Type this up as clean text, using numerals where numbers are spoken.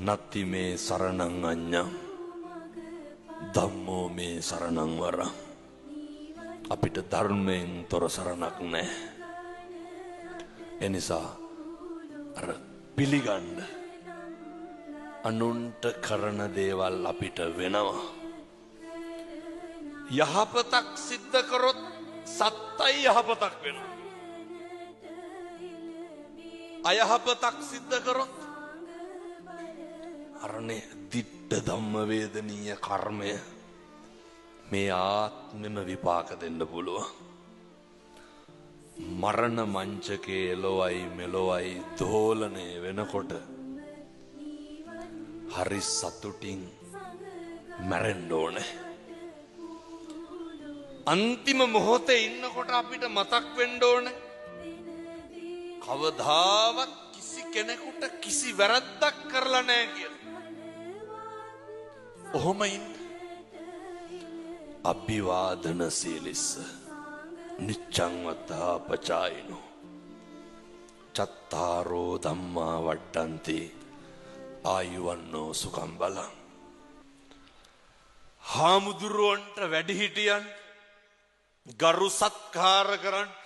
නත්ති මේ සරණං අඤ්ඤං ධම්මෝ මේ සරණං වරං. අපිට ධර්මයෙන් තොර සරණක් නැහැ. එනිසා අර පිළිගන්න අනුන්ට කරන දේවල් අපිට වෙනවා. යහපතක් සිද්ධ කරොත් සත්තයි යහපතක් වෙනවා. අයහපතක් සිද්ධ කරොත් අරනේ දිට්ඨ ධම්ම වේදනීය කර්මය මේ ආත්මෙම විපාක දෙන්න පුළුවන්. මරණ මංචකේ එලොවයි මෙලොවයි දෝලණය වෙනකොට හරි සතුටින් මැරෙන්න ඕනේ. අන්තිම මොහොතේ ඉන්නකොට අපිට මතක් වෙන්න ඕනේ කවදාවත් කිසි කෙනෙකුට කිසි වැරද්දක් කරලා නැහැ කියලා. ඔහොම ඉන්න. අභිවාදන සීලිස්ස නිච්ඡං වත්තා පචායිනෝ චත්තාරෝ ධම්මා වඩ්ඩන්ති ආයුවන්නෝ සුඛං බලං. හාමුදුරුවන්ට වැඩිහිටියන් ගරු සත්කාර කරන්න